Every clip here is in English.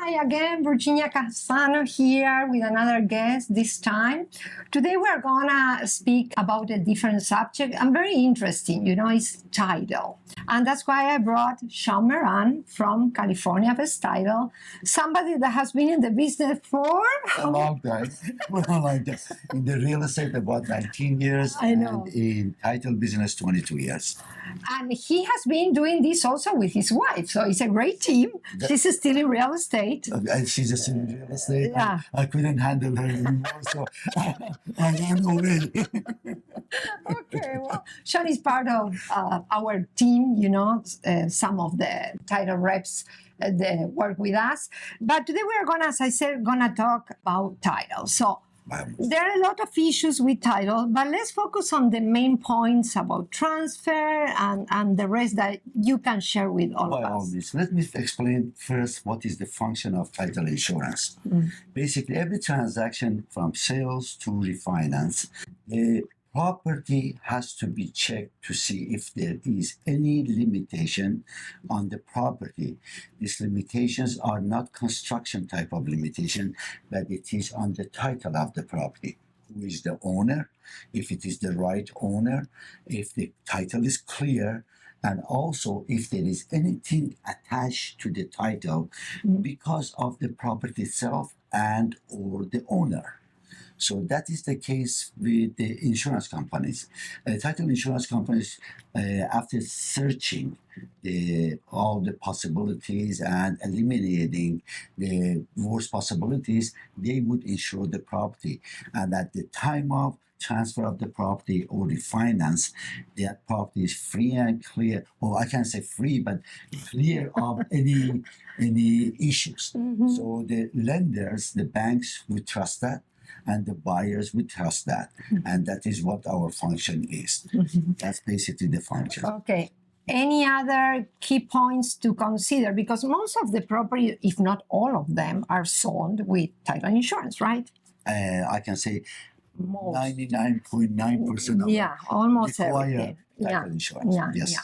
Hi again, Virginia Cassano here with another guest this time. Today we're gonna speak about a different subject and very interesting, it's title. And that's why I brought Sean Meran from California Best Title, somebody that has been in the business for a long time. In the real estate about 19 years. I know. And in title business 22 years. And he has been doing this also with his wife. So it's a great team. She's still in real estate. She's still in real estate. Yeah. I couldn't handle her anymore, so I ran away. Okay, well, Sean is part of our team, some of the title reps they work with us. But today we're gonna, as I said, talk about title. So there are a lot of issues with title, but let's focus on the main points about transfer and the rest that you can share with all of us. Let me explain first what is the function of title insurance. Basically, every transaction from sales to refinance, the property has to be checked to see if there is any limitation on the property. These limitations are not construction type of limitation, but it is on the title of the property. Who is the owner? If it is the right owner, if the title is clear, and also if there is anything attached to the title because of the property itself and or the owner. So that is the case with the insurance companies. Title insurance companies, after searching all the possibilities and eliminating the worst possibilities, they would insure the property. And at the time of transfer of the property or refinance, that property is free and clear, or I can't say free, but clear of any issues. So the lenders, the banks would trust that, and the buyers would trust that. And that is what our function is. That's basically the function. Okay. Any other key points to consider? Because most of the property, if not all of them, are sold with title insurance, right? I can say 99.9% of them almost require everything. Title insurance. Yes.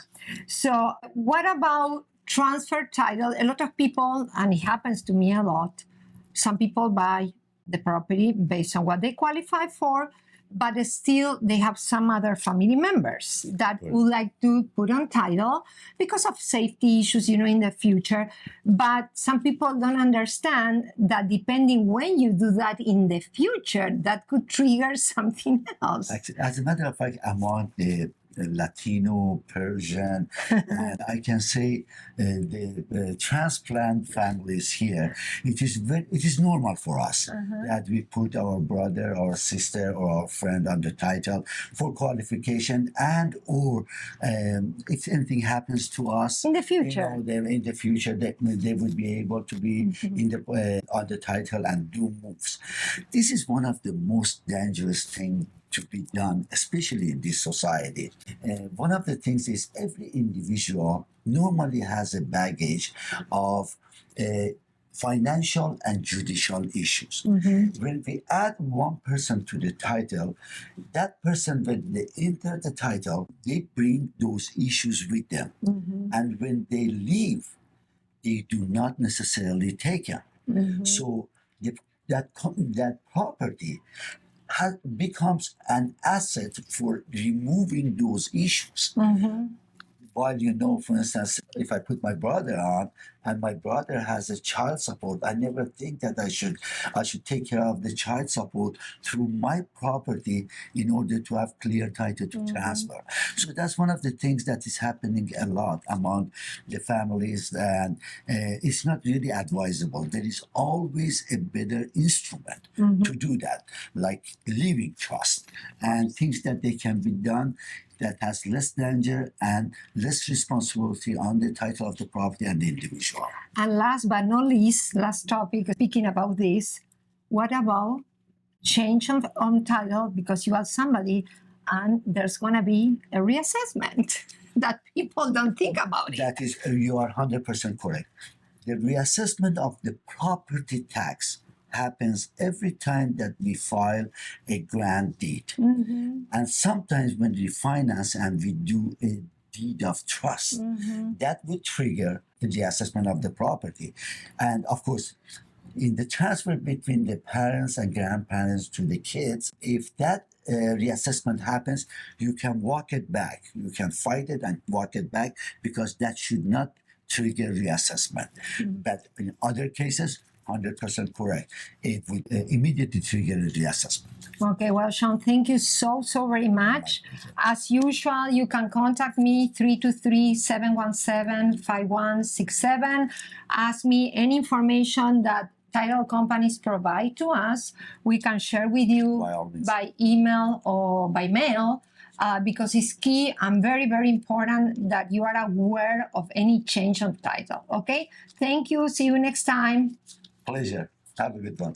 So what about transfer title? A lot of people, and it happens to me a lot, some people buy the property based on what they qualify for, but still they have some other family members that would like to put on title because of safety issues, in the future. But some people don't understand that depending when you do that in the future, that could trigger something else. As a matter of fact, among the Latino, Persian, and I can say the transplant families here, it is normal for us that we put our brother or sister or our friend on the title for qualification, and or if anything happens to us in the future, in the future they would be able to be in the on the title and do moves. This is one of the most dangerous things to be done, especially in this society. One of the things is every individual normally has a baggage of financial and judicial issues. When we add one person to the title, that person, when they enter the title, they bring those issues with them. And when they leave, they do not necessarily take them. So that property becomes an asset for removing those issues. While for instance, if I put my brother on and my brother has a child support, I never think that I should take care of the child support through my property in order to have clear title to transfer. So that's one of the things that is happening a lot among the families, and it's not really advisable. There is always a better instrument to do that, like living trust and things that they can be done that has less danger and less responsibility on the title of the property and the individual. And last but not least, last topic, speaking about this, what about change on title because you are somebody and there's going to be a reassessment that people don't think about it? That is, you are 100% correct. The reassessment of the property tax happens every time that we file a grant deed. And sometimes when we finance and we do a deed of trust. That would trigger the reassessment of the property. And of course, in the transfer between the parents and grandparents to the kids, if that reassessment happens, you can walk it back. You can fight it and walk it back because that should not trigger reassessment. But in other cases, 100% correct. It would immediately trigger a reassessment. Okay, well, Sean, thank you so very much. As usual, you can contact me 323-717-5167. Ask me any information that title companies provide to us. We can share with you By all means. by email or by mail. Because it's key and very important that you are aware of any change of title. Okay? Thank you. See you next time. Pleasure. Have a good one.